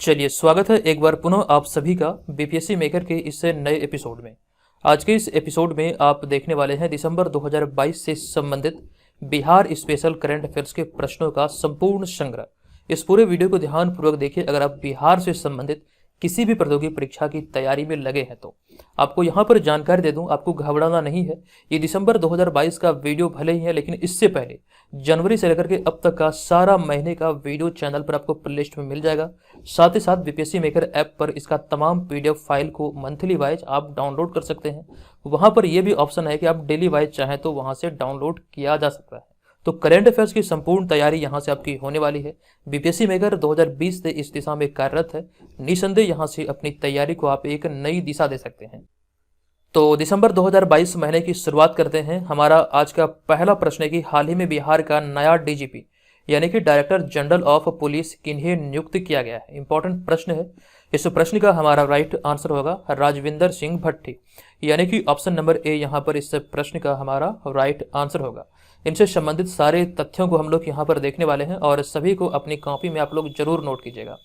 चलिए, स्वागत है एक बार पुनः आप सभी का बीपीएससी मेकर के इस नए एपिसोड में। आज के इस एपिसोड में आप देखने वाले हैं दिसंबर 2022 से संबंधित बिहार स्पेशल करंट अफेयर्स के प्रश्नों का संपूर्ण संग्रह। इस पूरे वीडियो को ध्यानपूर्वक देखिए। अगर आप बिहार से संबंधित किसी भी प्रतियोगी परीक्षा की तैयारी में लगे हैं तो आपको यहाँ पर जानकारी दे दूं, आपको घबराना नहीं है। ये दिसंबर 2022 का वीडियो भले ही है, लेकिन इससे पहले जनवरी से लेकर के अब तक का सारा महीने का वीडियो चैनल पर आपको प्लेलिस्ट में मिल जाएगा। साथ ही साथ बीपीएससी मेकर ऐप पर इसका तमाम पीडीएफ फाइल को मंथली वाइज आप डाउनलोड कर सकते हैं। वहां पर यह भी ऑप्शन है कि आप डेली वाइज चाहें तो वहां से डाउनलोड किया जा सकता है। तो करंट अफेयर्स की संपूर्ण तैयारी यहां से आपकी होने वाली है। बीपीएससी मेकर 2020 से इस दिशा में कार्यरत है। निसंदेह यहां से अपनी तैयारी को आप एक नई दिशा दे सकते हैं। तो दिसंबर 2022 महीने की शुरुआत करते हैं। हमारा आज का पहला प्रश्न है कि हाल ही में बिहार का नया डीजीपी यानी कि डायरेक्टर जनरल ऑफ पुलिस किन्हें नियुक्त किया गया है। इंपॉर्टेंट प्रश्न है। इस प्रश्न का हमारा राइट आंसर होगा राजविंदर सिंह भट्टी, यानी कि ऑप्शन नंबर ए यहाँ पर इस प्रश्न का हमारा राइट आंसर होगा। इनसे संबंधित सारे तथ्यों को हम लोग यहाँ पर देखने वाले हैं और सभी को अपनी कॉपी में आप लोग जरूर नोट कीजिएगा।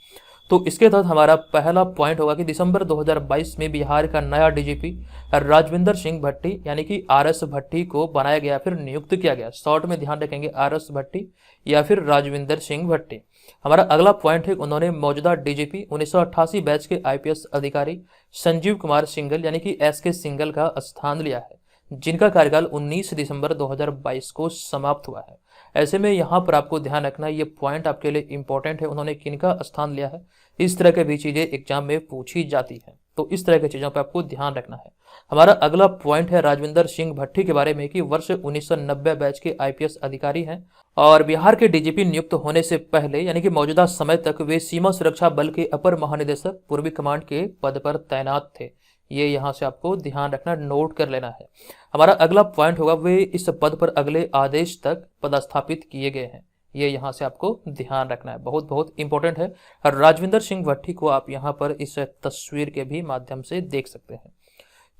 तो इसके तहत हमारा पहला पॉइंट होगा कि दिसंबर 2022 में बिहार का नया डीजीपी राजविंदर सिंह भट्टी यानी कि आरएस भट्टी को बनाया गया, फिर नियुक्त किया गया। शॉर्ट में ध्यान रखेंगे आरएस भट्टी या फिर राजविंदर सिंह भट्टी। हमारा अगला पॉइंट है उन्होंने मौजूदा डीजीपी 1988 बैच के आईपीएस अधिकारी संजीव कुमार सिंघल यानी कि एसके सिंघल का स्थान लिया है, जिनका कार्यकाल 19 दिसंबर 2022 को समाप्त हुआ है। ऐसे में यहाँ पर आपको ध्यान रखना, ये पॉइंट आपके लिए इंपॉर्टेंट है। उन्होंने किनका स्थान लिया है, इस तरह के भी चीजें एग्जाम में पूछी जाती है, तो इस तरह की चीजों पर आपको ध्यान रखना है। हमारा अगला पॉइंट है राजविंदर सिंह भट्टी के बारे में कि वर्ष 1990 बैच के आईपीएस अधिकारी हैं और बिहार के डीजीपी नियुक्त होने से पहले यानी कि मौजूदा समय तक वे सीमा सुरक्षा बल के अपर महानिदेशक पूर्वी कमांड के पद पर तैनात थे। ये यहाँ से आपको ध्यान रखना, नोट कर लेना है। हमारा अगला पॉइंट होगा वे इस पद पर अगले आदेश तक पदस्थापित किए गए हैं। ये यहाँ से आपको ध्यान रखना है, बहुत बहुत इंपॉर्टेंट है। राजविंदर सिंह भट्टी को आप यहाँ पर इस तस्वीर के भी माध्यम से देख सकते हैं।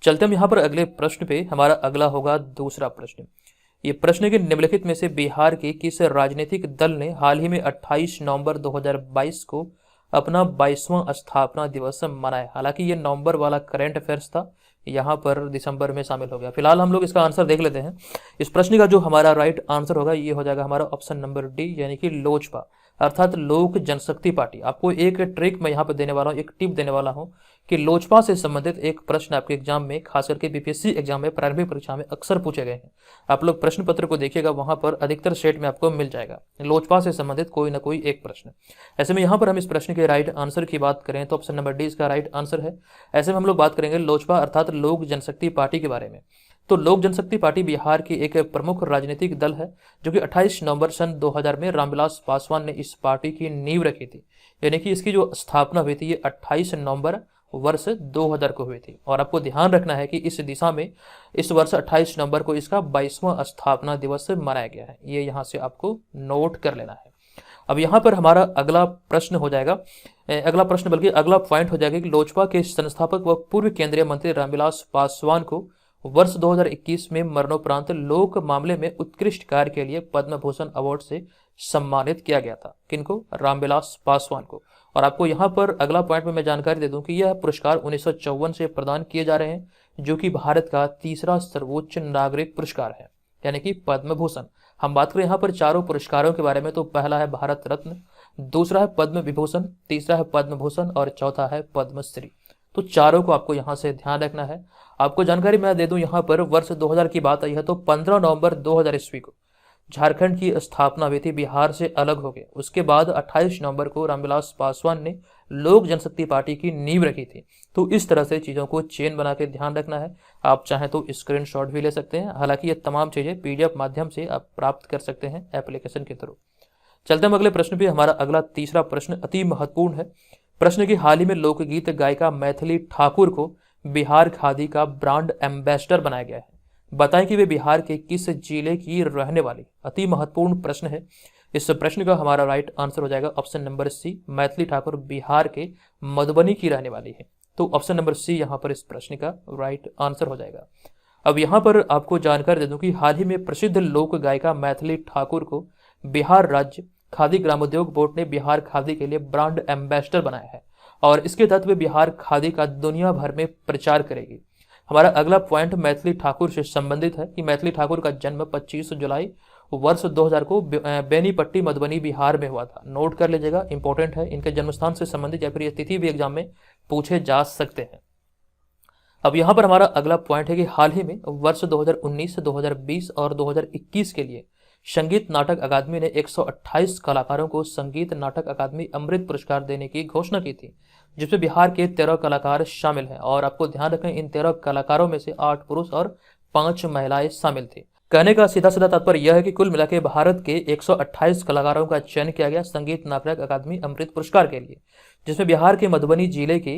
चलते हम यहाँ पर अगले प्रश्न पे। हमारा अगला होगा दूसरा प्रश्न। ये प्रश्न के निम्नलिखित में से बिहार के किस राजनीतिक दल ने हाल ही में 28 नवंबर 2022 को अपना 22वां स्थापना दिवस मनाया। हालांकि ये नवंबर वाला करंट अफेयर्स था, यहाँ पर दिसंबर में शामिल हो गया। फिलहाल हम लोग इसका आंसर देख लेते हैं। इस प्रश्न का जो हमारा राइट आंसर होगा ये हो जाएगा हमारा ऑप्शन नंबर डी यानी कि लोजपा अर्थात लोक जनशक्ति पार्टी। आपको एक ट्रिक मैं यहाँ पे देने वाला हूँ, एक टिप देने वाला हूँ कि लोजपा से संबंधित एक प्रश्न आपके एग्जाम में, खास करके बीपीएससी एग्जाम में, प्रारंभिक परीक्षा में अक्सर पूछे गए हैं। आप लोग प्रश्न पत्र को देखिएगा, वहां पर अधिकतर सेट में आपको मिल जाएगा लोजपा से संबंधित कोई ना कोई एक प्रश्न। ऐसे में यहाँ पर हम इस प्रश्न के राइट आंसर की बात करें तो ऑप्शन नंबर डी इसका राइट आंसर है। ऐसे में हम लोग बात करेंगे लोजपा अर्थात लोक जनशक्ति पार्टी के बारे में। तो लोक जनशक्ति पार्टी बिहार की एक प्रमुख राजनीतिक दल है जो कि 28 नवंबर सन 2000 में रामविलास पासवान ने इस पार्टी की नींव रखी थी, यानी कि इसकी जो स्थापना हुई थी ये 28 नवंबर वर्ष 2000 को हुई थी। और आपको ध्यान रखना है कि इस दिशा में इस वर्ष 28 नवंबर को इसका 22वां स्थापना दिवस मनाया गया है। ये यहाँ से आपको नोट कर लेना है। अब यहाँ पर हमारा अगला प्रश्न हो जाएगा, अगला पॉइंट हो जाएगा कि लोजपा के संस्थापक व पूर्व केंद्रीय मंत्री रामविलास पासवान को वर्ष 2021 में मरणोपरांत लोक मामले में उत्कृष्ट कार्य के लिए पद्म भूषण अवार्ड से सम्मानित किया गया था। किनको? रामविलास पासवान को। और आपको यहाँ पर अगला पॉइंट में मैं जानकारी दे दूं कि यह पुरस्कार 1954 से प्रदान किए जा रहे हैं, जो कि भारत का तीसरा सर्वोच्च नागरिक पुरस्कार है, यानी कि पद्म भूषण। हम बात करें यहाँ पर चारों पुरस्कारों के बारे में तो पहला है भारत रत्न, दूसरा है पद्म विभूषण, तीसरा है पद्म भूषण और चौथा है पद्मश्री। तो चारों को आपको यहाँ से ध्यान रखना है। आपको जानकारी मैं दे दूं, यहाँ पर वर्ष 2000 की बात आई है तो 15 नवंबर 2000 ईस्वी को झारखंड की स्थापना हुई थी, बिहार से अलग हो गए। उसके बाद 28 नवंबर को रामविलास पासवान ने लोक जनशक्ति पार्टी की नींव रखी थी। तो इस तरह से चीज़ों को चेन बना के ध्यान रखना है। आप चाहें तो स्क्रीनशॉट भी ले सकते हैं। हालांकि ये तमाम चीज़ें पीडीएफ माध्यम से आप प्राप्त कर सकते हैं एप्लीकेशन के थ्रू। चलते हम अगले प्रश्न पे। हमारा अगला तीसरा प्रश्न अति महत्वपूर्ण है। प्रश्न की हाल ही में लोकगीत गायिका मैथिली ठाकुर को बिहार खादी का ब्रांड एम्बेसडर बनाया गया है। बताएं कि वे बिहार के किस जिले की रहने वाली। अति महत्वपूर्ण प्रश्न है। इस प्रश्न का हमारा राइट आंसर हो जाएगा option number C, Maithili Thakur Bihar के मधुबनी की रहने वाली है। तो ऑप्शन नंबर सी यहाँ पर इस प्रश्न का राइट आंसर हो जाएगा। अब यहाँ पर आपको जानकारी दे दूं कि हाल ही में प्रसिद्ध लोक गायिका मैथिली ठाकुर को बिहार राज्य खादी ग्रामोद्योग बोर्ड ने बिहार खादी के लिए ब्रांड एम्बेसडर बनाया है। और इसके तहत वे बिहार खादी का दुनिया भर में प्रचार करेगी। हमारा अगला पॉइंट मैथिली ठाकुर से संबंधित है कि मैथिली ठाकुर का जन्म 25 जुलाई वर्ष 2000 को बेनीपट्टी मधुबनी बिहार में हुआ था। नोट कर लीजिएगा, इंपॉर्टेंट है। इनके जन्मस्थान से संबंधित या फिर ये तिथि भी एग्जाम में पूछे जा सकते हैं। अब यहाँ पर हमारा अगला पॉइंट है कि हाल ही में वर्ष 2019, 2020 और 2021 के लिए संगीत नाटक अकादमी ने 128 कलाकारों को संगीत नाटक अकादमी अमृत पुरस्कार देने की घोषणा की थी, जिसमें बिहार के 13 कलाकार शामिल हैं। और आपको ध्यान रखें, इन 13 कलाकारों में से 8 पुरुष और 5 महिलाएं शामिल थी। कहने का सीधा सीधा तात्पर्य यह है कि कुल मिलाकर भारत के 128 कलाकारों का चयन किया गया संगीत नाटक अकादमी अमृत पुरस्कार के लिए, जिसमें बिहार के मधुबनी जिले की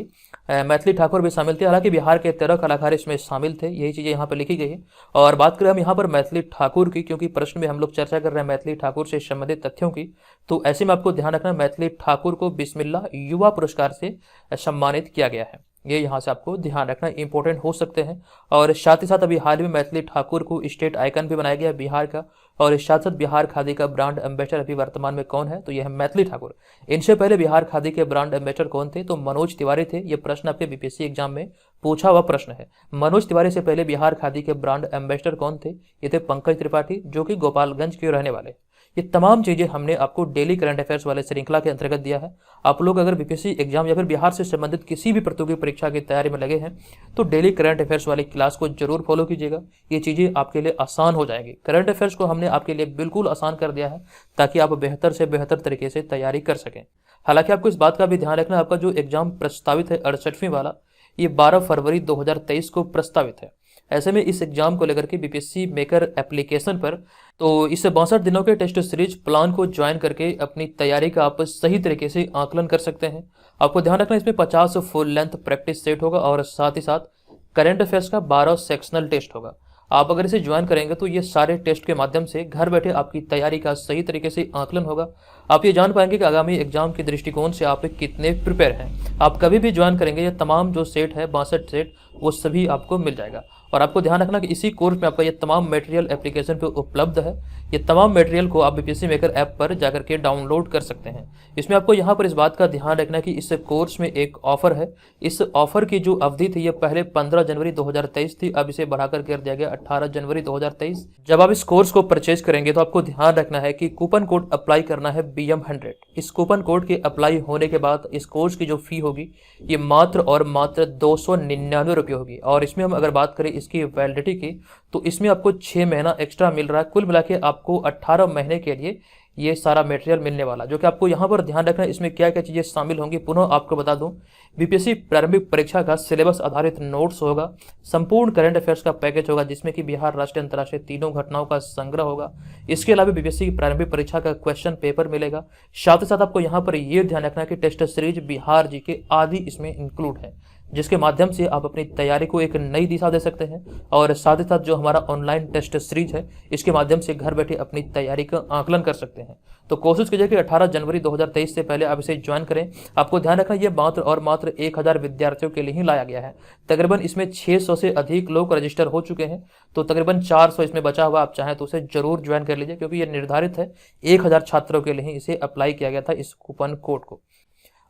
मैथिली ठाकुर भी शामिल थे। हालांकि बिहार के 13 कलाकार इसमें शामिल थे, यही चीजें यहाँ पर लिखी गई है। और बात करें हम यहाँ पर मैथिली ठाकुर की, क्योंकि प्रश्न में हम लोग चर्चा कर रहे हैं मैथिली ठाकुर से संबंधित तथ्यों की, तो ऐसे में आपको ध्यान रखना मैथिली ठाकुर को बिस्मिल्लाह युवा पुरस्कार से सम्मानित किया गया है। ये यहाँ से आपको ध्यान रखना, इंपॉर्टेंट हो सकते हैं। और साथ ही साथ अभी हाल में मैथिली ठाकुर को स्टेट आइकन भी बनाया गया बिहार का। और इस साथ साथ बिहार खादी का ब्रांड एम्बेसडर अभी वर्तमान में कौन है, तो यह है मैथिली ठाकुर। इनसे पहले बिहार खादी के ब्रांड एम्बेसडर कौन थे, तो मनोज तिवारी थे। ये प्रश्न आपके बीपीएससी एग्जाम में पूछा हुआ प्रश्न है। मनोज तिवारी से पहले बिहार खादी के ब्रांड एम्बेसडर कौन थे, ये थे पंकज त्रिपाठी, जो कि गोपालगंज के रहने वाले। ये तमाम चीजें हमने आपको डेली करंट अफेयर्स वाले श्रृंखला के अंतर्गत दिया है। आप लोग अगर बीपीएससी एग्जाम या फिर बिहार से संबंधित किसी भी प्रतियोगी परीक्षा की तैयारी में लगे हैं तो डेली करंट अफेयर्स वाली क्लास को जरूर फॉलो कीजिएगा। ये चीजें आपके लिए आसान हो जाएंगी। करंट अफेयर्स को हमने आपके लिए बिल्कुल आसान कर दिया है ताकि आप बेहतर से बेहतर तरीके से तैयारी कर सकें। हालांकि आपको इस बात का भी ध्यान रखना, आपका जो एग्जाम प्रस्तावित है 68वीं वाला, ये 12 फरवरी 2023 को प्रस्तावित है। ऐसे में इस एग्जाम को लेकर के बीपीएससी मेकर एप्लीकेशन पर तो इस 62 दिनों के टेस्ट सीरीज प्लान को ज्वाइन करके अपनी तैयारी का आप सही तरीके से आकलन कर सकते हैं। आपको ध्यान रखना, इसमें 50 फुल लेंथ प्रैक्टिस सेट होगा और साथ ही साथ करंट अफेयर्स का 12 सेक्शनल टेस्ट होगा। आप अगर इसे ज्वाइन करेंगे तो ये सारे टेस्ट के माध्यम से घर बैठे आपकी तैयारी का सही तरीके से आकलन होगा। आप ये जान पाएंगे कि आगामी एग्जाम के दृष्टिकोण से आप कितने प्रिपेयर हैं। आप कभी भी ज्वाइन करेंगे ये तमाम जो सेट है 62 सेट, वो सभी आपको मिल जाएगा। और आपको ध्यान रखना कि इसी कोर्स में आपका ये तमाम मटेरियल एप्लीकेशन पे उपलब्ध है। ये तमाम मटेरियल को आप बीपीएससी मेकर ऐप पर जाकर के डाउनलोड कर सकते हैं। इसमें आपको यहाँ पर इस बात का ध्यान रखना कि इस कोर्स में एक ऑफर है। इस ऑफर की जो अवधि थी ये पहले 15 जनवरी 2023 थी, अब इसे बढ़ाकर कर दिया गया 18 जनवरी 2023। जब आप इस कोर्स को परचेज करेंगे तो आपको ध्यान रखना है कि कूपन कोड अप्लाई करना है BM100। इस कूपन कोड के अप्लाई होने के बाद इस कोर्स की जो फी होगी ये मात्र और मात्र 299 रुपये होगी। और इसमें हम अगर बात करें इसकी वैलिडिटी की, तो इसमें आपको 6 महीना एक्स्ट्रा मिल रहा है। कुल मिला के आपको 18 महीने के लिए ये सारा मटेरियल मिलने वाला, जो कि आपको यहाँ पर ध्यान रखना है इसमें क्या क्या चीज़ें शामिल होंगी। पुनः आपको बता दूं, बीपीएससी प्रारंभिक परीक्षा का सिलेबस आधारित नोट्स होगा, संपूर्ण करंट अफेयर्स का पैकेज होगा जिसमें कि बिहार, राष्ट्रीय, अंतर्राष्ट्रीय तीनों घटनाओं का संग्रह होगा। इसके अलावा बीपीएससी की प्रारंभिक परीक्षा का क्वेश्चन पेपर मिलेगा। साथ ही साथ आपको यहाँ पर यह ध्यान रखना है कि टेस्ट सीरीज बिहार जी के आदि इसमें इंक्लूड है, जिसके माध्यम से आप अपनी तैयारी को एक नई दिशा दे सकते हैं। और साथ ही साथ जो हमारा ऑनलाइन टेस्ट सीरीज है इसके माध्यम से घर बैठे अपनी तैयारी का आकलन कर सकते हैं। तो कोशिश कीजिए कि 18 जनवरी 2023 से पहले आप इसे ज्वाइन करें। आपको ध्यान रखना ये मात्र और मात्र 1000 विद्यार्थियों के लिए ही लाया गया है। तकरीबन इसमें 600 से अधिक लोग रजिस्टर हो चुके हैं, तो तकरीबन 400 इसमें बचा हुआ। आप चाहें तो उसे जरूर ज्वाइन कर लीजिए, क्योंकि ये निर्धारित है 1000 छात्रों के लिए ही इसे अप्लाई किया गया था, इस कूपन कोड को।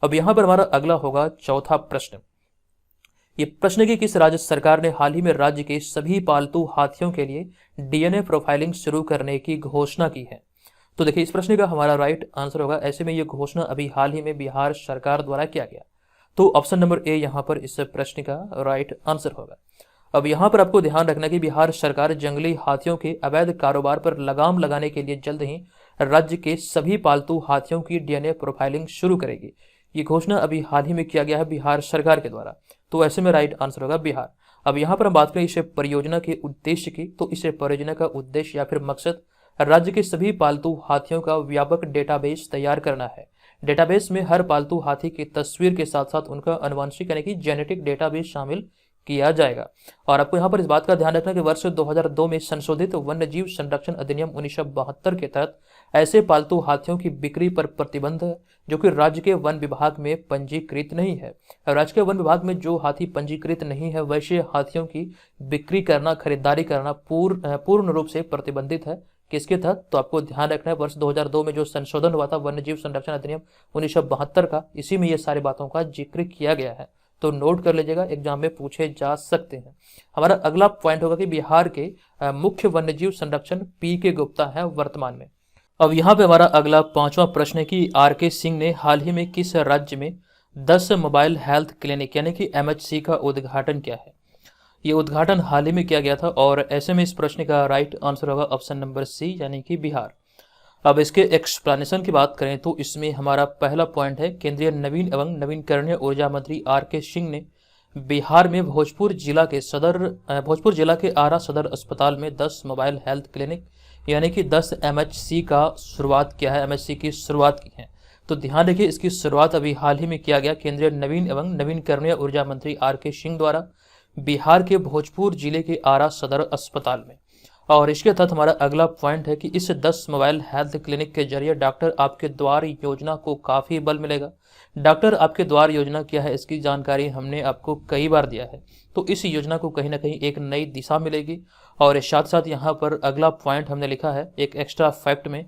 अब यहाँ पर हमारा अगला होगा चौथा प्रश्न। ये प्रश्न की किस राज्य सरकार ने हाल ही में राज्य के सभी पालतू हाथियों के लिए DNA प्रोफाइलिंग शुरू करने की घोषणा की है? तो देखिए, इस प्रश्न का हमारा राइट आंसर होगा, ऐसे में ये घोषणा अभी हाल ही में बिहार सरकार द्वारा किया गया। तो ऑप्शन नंबर ए यहाँ पर इस प्रश्न का राइट आंसर होगा। अब यहाँ पर आपको ध्यान रखना कि बिहार सरकार जंगली हाथियों के अवैध कारोबार पर लगाम लगाने के लिए जल्द ही राज्य के सभी पालतू हाथियों की DNA प्रोफाइलिंग शुरू करेगी। ये घोषणा अभी हाल ही में किया गया है बिहार सरकार के द्वारा, तो ऐसे में राइट आंसर होगा बिहार। अब यहाँ पर हम बात करें इस परियोजना के उद्देश्य की, तो इस परियोजना का उद्देश्य या फिर मकसद राज्य के सभी पालतू हाथियों का व्यापक डेटाबेस तैयार करना है। डेटाबेस में हर पालतू हाथी की तस्वीर के साथ साथ उनका आनुवंशिक यानी कि जेनेटिक डेटाबेस शामिल किया जाएगा। और आपको यहाँ पर इस बात का ध्यान रखना कि वर्ष 2002 में संशोधित वन्यजीव संरक्षण अधिनियम 1972 के तहत ऐसे पालतू हाथियों की बिक्री पर प्रतिबंध है जो कि राज्य के वन विभाग में पंजीकृत नहीं है। राज्य के वन विभाग में जो हाथी पंजीकृत नहीं है वैसे हाथियों की बिक्री करना, खरीदारी करना पूर्ण रूप से प्रतिबंधित है। किसके तहत? तो आपको ध्यान रखना है वर्ष 2002 में जो संशोधन हुआ था वन्यजीव संरक्षण अधिनियम 1972 का, इसी में ये सारी बातों का जिक्र किया गया है। तो नोट कर लीजिएगा, एग्जाम में पूछे जा सकते हैं। हमारा अगला पॉइंट होगा कि बिहार के मुख्य वन्यजीव संरक्षण पी.के. गुप्ता है वर्तमान में। अब यहाँ पे हमारा अगला 5वां प्रश्न है कि आर.के. सिंह ने हाल ही में किस राज्य में 10 मोबाइल हेल्थ क्लिनिक यानी कि MHC का उद्घाटन किया है? ये उद्घाटन हाल ही में किया गया था और ऐसे में इस प्रश्न का राइट आंसर होगा ऑप्शन नंबर सी यानी कि बिहार। अब इसके एक्सप्लेनेशन की बात करें तो इसमें हमारा पहला पॉइंट है, केंद्रीय नवीन एवं नवीनकरणीय ऊर्जा मंत्री आर.के. सिंह ने बिहार में भोजपुर जिला के आरा सदर अस्पताल में 10 मोबाइल हेल्थ क्लिनिक यानी कि 10 MHC का शुरुआत किया है, MHC की शुरुआत की है। तो ध्यान रखिए, इसकी शुरुआत अभी हाल ही में किया गया केंद्रीय नवीन एवं नवीनकरणीय ऊर्जा मंत्री आर.के. सिंह द्वारा बिहार के भोजपुर जिले के आरा सदर अस्पताल में। और इसके तहत हमारा अगला पॉइंट है कि इस 10 मोबाइल हेल्थ क्लिनिक के जरिए डॉक्टर आपके द्वार योजना को काफ़ी बल मिलेगा। डॉक्टर आपके द्वार योजना क्या है, इसकी जानकारी हमने आपको कई बार दिया है। तो इस योजना को कहीं ना कहीं एक नई दिशा मिलेगी। और साथ साथ यहाँ पर अगला पॉइंट हमने लिखा है एक एक्स्ट्रा फैक्ट में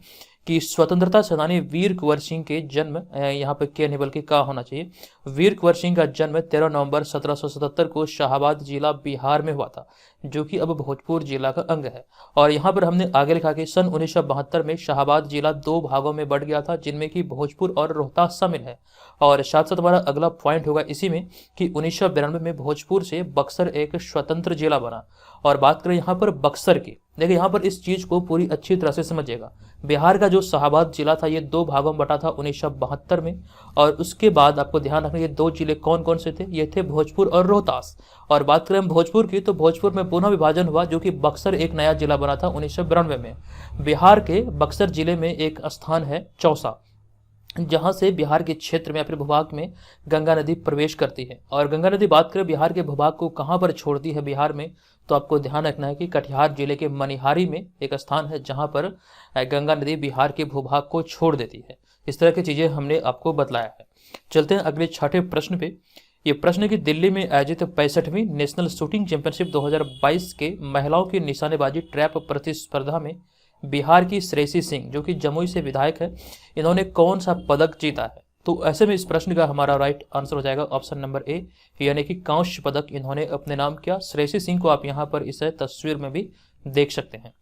कि स्वतंत्रता सेनानी वीर कुंवर सिंह के जन्म, यहाँ पे के नहीं बल्कि का होना चाहिए, वीर कुंवर सिंह का जन्म 13 नवंबर 1777 को शाहाबाद जिला बिहार में हुआ था, जो कि अब भोजपुर जिला का अंग है। और यहाँ पर हमने आगे लिखा कि सन 1972 में शाहाबाद जिला 2 भागों में बढ़ गया था, जिनमें कि भोजपुर और रोहतास शामिल है। और साथ साथ हमारा अगला पॉइंट होगा इसी में कि 1992 में भोजपुर से बक्सर एक स्वतंत्र जिला बना। और बात करें यहाँ पर बक्सर की, देखिए यहाँ पर इस चीज को पूरी अच्छी तरह से समझिएगा। बिहार का जो शाहाबाद जिला था ये 2 भागों में बटा था 1972 में। और उसके बाद आपको ध्यान रखना ये 2 जिले कौन कौन से थे, ये थे भोजपुर और रोहतास। और बात करें भोजपुर की तो भोजपुर में पुनः विभाजन हुआ, जो कि बक्सर एक नया जिला बना था 1992 में। बिहार के बक्सर जिले में एक स्थान है चौसा, जहां से बिहार के क्षेत्र में अपने भूभाग में गंगा नदी प्रवेश करती है। और गंगा नदी बात करें बिहार के भूभाग को कहां पर छोड़ती है बिहार में, तो आपको ध्यान रखना है कि कटिहार जिले के मनिहारी में एक स्थान है जहां पर गंगा नदी बिहार के भूभाग को छोड़ देती है। इस तरह की चीजें हमने आपको बतलाया है। चलते हैं अगले 6ठे प्रश्न पे। ये प्रश्न की दिल्ली में आयोजित 65वीं नेशनल शूटिंग चैंपियनशिप 2022 के महिलाओं की निशानेबाजी ट्रैप प्रतिस्पर्धा में बिहार की श्रेयसी सिंह, जो कि जमुई से विधायक है, इन्होंने कौन सा पदक जीता है? तो ऐसे में इस प्रश्न का हमारा राइट आंसर हो जाएगा ऑप्शन नंबर ए यानी कि कांस्य पदक इन्होंने अपने नाम किया। श्रेयसी सिंह को आप यहाँ पर इस तस्वीर में भी देख सकते हैं।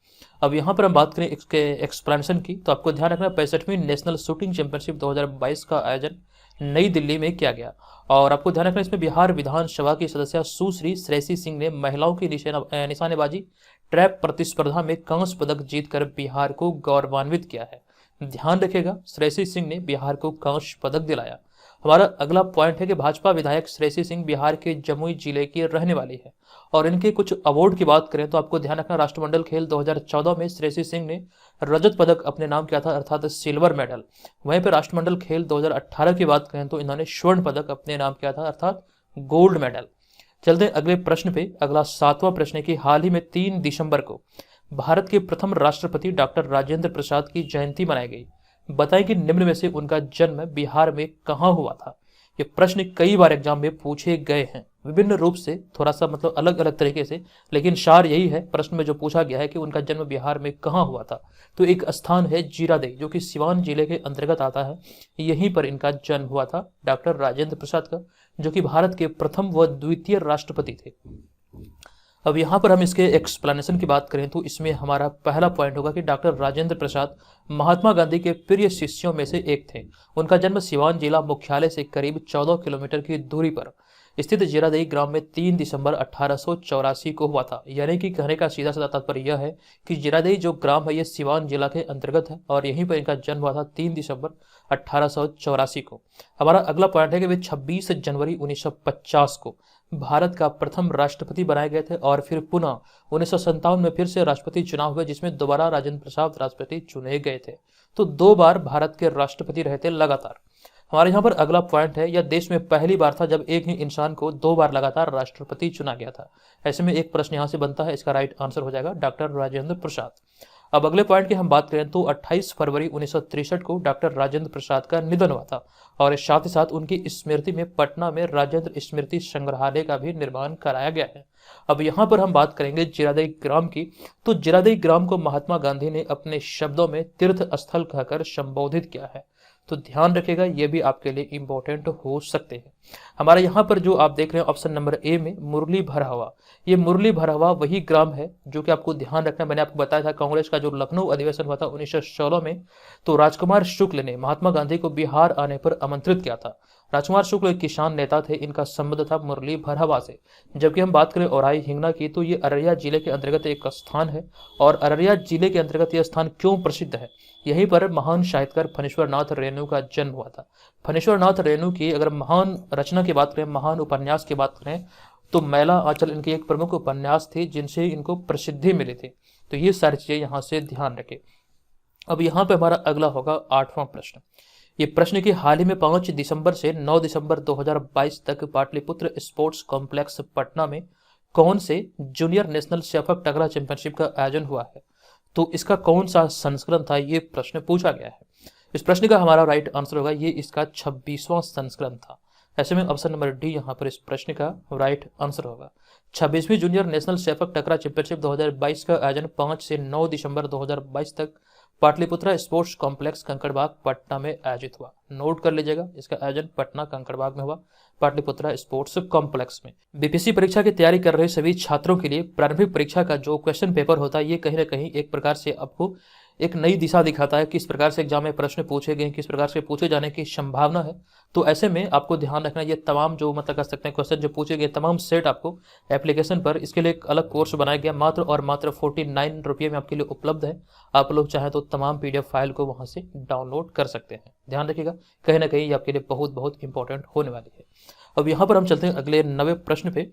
अब यहाँ पर हम बात करें इसके एक्सप्लेनेशन की, तो आपको ध्यान रखना 65वीं नेशनल शूटिंग चैंपियनशिप 2022 का आयोजन नई दिल्ली में किया गया। और आपको ध्यान रखना इसमें बिहार विधानसभा की सदस्य सुश्री श्रेयसी सिंह ने महिलाओं की निशानेबाजी ट्रैप प्रतिस्पर्धा में कांस्य पदक जीतकर बिहार को गौरवान्वित किया है। ध्यान रखिएगा, श्रेयसी सिंह ने बिहार को कांस्य पदक दिलाया। हमारा अगला पॉइंट है कि भाजपा विधायक श्रेयसी सिंह बिहार के जमुई जिले की रहने वाली है। और इनके कुछ अवार्ड की बात करें तो आपको ध्यान रखना राष्ट्रमंडल खेल 2014 में श्रेयसी सिंह ने रजत पदक अपने नाम किया था, अर्थात सिल्वर मेडल। वहीं पर राष्ट्रमंडल खेल 2018 की बात करें तो इन्होंने स्वर्ण पदक अपने नाम किया था, अर्थात गोल्ड मेडल। चलते हैं अगले प्रश्न पे। अगला 7वां प्रश्न है कि हाल ही में 3 दिसंबर को भारत के प्रथम राष्ट्रपति डॉक्टर राजेंद्र प्रसाद की जयंती मनाई गई। बताएं कि निम्न में से उनका जन्म बिहार में कहां हुआ था? ये प्रश्न कई बार एग्जाम में पूछे गए हैं, विभिन्न रूप से, थोड़ा सा मतलब अलग अलग तरीके से, लेकिन सार यही है प्रश्न में जो पूछा गया है कि उनका जन्म बिहार में कहां हुआ था। तो एक स्थान है जीरादेई, जो कि सिवान जिले के अंतर्गत आता है। यहीं पर इनका जन्म हुआ था डॉक्टर राजेंद्र प्रसाद का, जो कि भारत के प्रथम व द्वितीय राष्ट्रपति थे। अब यहाँ पर हम इसके एक्सप्लेनेशन की बात करें तो इसमें हमारा पहला पॉइंट होगा कि डॉक्टर राजेंद्र प्रसाद महात्मा गांधी के प्रिय शिष्यों में से एक थे। उनका जन्म सिवान जिला मुख्यालय से करीब 14 किलोमीटर की दूरी पर स्थित जीरादेई ग्राम में 3 दिसंबर 1884 को हुआ था। यानी कि कहने का सीधा साधा तात्पर्य यह है कि जीरादेई जो ग्राम है ये सिवान जिला के अंतर्गत है और यहीं पर इनका जन्म हुआ था 3 दिसंबर 1884 को। हमारा अगला पॉइंट है कि वे 26 जनवरी 1950 को भारत का प्रथम राष्ट्रपति बनाए गए थे और फिर पुनः 1957 में फिर से राष्ट्रपति चुनाव हुए, जिसमें दोबारा राजेंद्र प्रसाद राष्ट्रपति चुने गए थे। तो 2 बार भारत के राष्ट्रपति रहे थे लगातार। हमारे यहाँ पर अगला पॉइंट है, यह देश में पहली बार था जब एक ही इंसान को 2 बार लगातार राष्ट्रपति चुना गया था। ऐसे में एक प्रश्न यहाँ से बनता है, इसका राइट आंसर हो जाएगा डॉक्टर राजेंद्र प्रसाद। अब अगले पॉइंट की हम बात करें तो 28 फरवरी 1963 को डॉक्टर राजेंद्र प्रसाद का निधन हुआ था और साथ ही साथ उनकी स्मृति में पटना में राजेंद्र स्मृति संग्रहालय का भी निर्माण कराया गया है। अब यहाँ पर हम बात करेंगे जीरादेई ग्राम की। तो जीरादेई ग्राम को महात्मा गांधी ने अपने शब्दों में तीर्थ स्थल कहकर संबोधित किया है, तो ध्यान रखिएगा, ये भी आपके लिए इंपॉर्टेंट हो सकते हैं। हमारे यहाँ पर जो आप देख रहे हैं ऑप्शन नंबर ए में मुरली भरहवा, ये मुरली भरहवा वही ग्राम है जो कि आपको ध्यान रखना। मैंने आपको बताया था कांग्रेस का जो लखनऊ अधिवेशन हुआ था 1916 में, तो राजकुमार शुक्ल ने महात्मा गांधी को बिहार आने पर आमंत्रित किया था। राजकुमार शुक्ल एक किसान नेता थे, इनका संबंध था मुरली भरहवा से। जबकि हम बात करें औराई हिंगना की, तो ये अररिया जिले के अंतर्गत एक स्थान है। और अररिया जिले के अंतर्गत यह स्थान क्यों प्रसिद्ध है, यहीं पर महान साहित्यकार फणीश्वर नाथ रेणु का जन्म हुआ था। फणीश्वर नाथ रेणु की अगर महान रचना की बात करें, महान उपन्यास की बात करें, तो मैला आंचल इनकी एक प्रमुख उपन्यास थी जिनसे इनको प्रसिद्धि मिली थी। तो ये सारी चीजें यहाँ से ध्यान रखें। अब यहाँ पे हमारा अगला होगा 8वां प्रश्न। ये प्रश्न की हाल ही में 5 दिसंबर से 9 दिसंबर 2022 तक पाटलिपुत्र स्पोर्ट्स कॉम्प्लेक्स पटना में कौन से जूनियर नेशनल सेपक टकरा चैंपियनशिप का आयोजन हुआ है, तो इसका कौन सा संस्करण था, ये प्रश्न पूछा गया है। इस प्रश्न का हमारा राइट आंसर होगा, ये इसका 26वां संस्करण था। ऐसे में ऑप्शन नंबर डी यहाँ पर इस प्रश्न का राइट आंसर होगा। 26वीं जूनियर नेशनल सेपक टकरा चैंपियनशिप 2022 का आयोजन 5 से 9 दिसंबर 2022 तक पाटलिपुत्रा स्पोर्ट्स कॉम्प्लेक्स कंकड़बाग पटना में आयोजित हुआ। नोट कर लीजिएगा, इसका आयोजन पटना कंकड़बाग में हुआ, पाटलिपुत्रा स्पोर्ट्स कॉम्प्लेक्स में। बीपीएससी परीक्षा की तैयारी कर रहे सभी छात्रों के लिए प्रारंभिक परीक्षा का जो क्वेश्चन पेपर होता है, ये कहीं ना कहीं एक प्रकार से आपको एक नई दिशा दिखाता है, किस प्रकार से एग्जाम में प्रश्न पूछे गए, किस प्रकार से पूछे जाने की संभावना है। तो ऐसे में आपको ध्यान रखना, ये तमाम जो मतलब कर सकते हैं क्वेश्चन जो पूछे गए तमाम सेट आपको एप्लीकेशन पर, इसके लिए एक अलग कोर्स बनाया गया, मात्र और मात्र 49 रुपये में आपके लिए उपलब्ध है। आप लोग चाहें तो तमाम PDF फाइल को वहां से डाउनलोड कर सकते हैं। ध्यान रखिएगा, कहीं ना कहीं ये आपके लिए बहुत बहुत इंपॉर्टेंट होने वाली है। अब यहाँ पर हम चलते हैं अगले 9वें प्रश्न पे।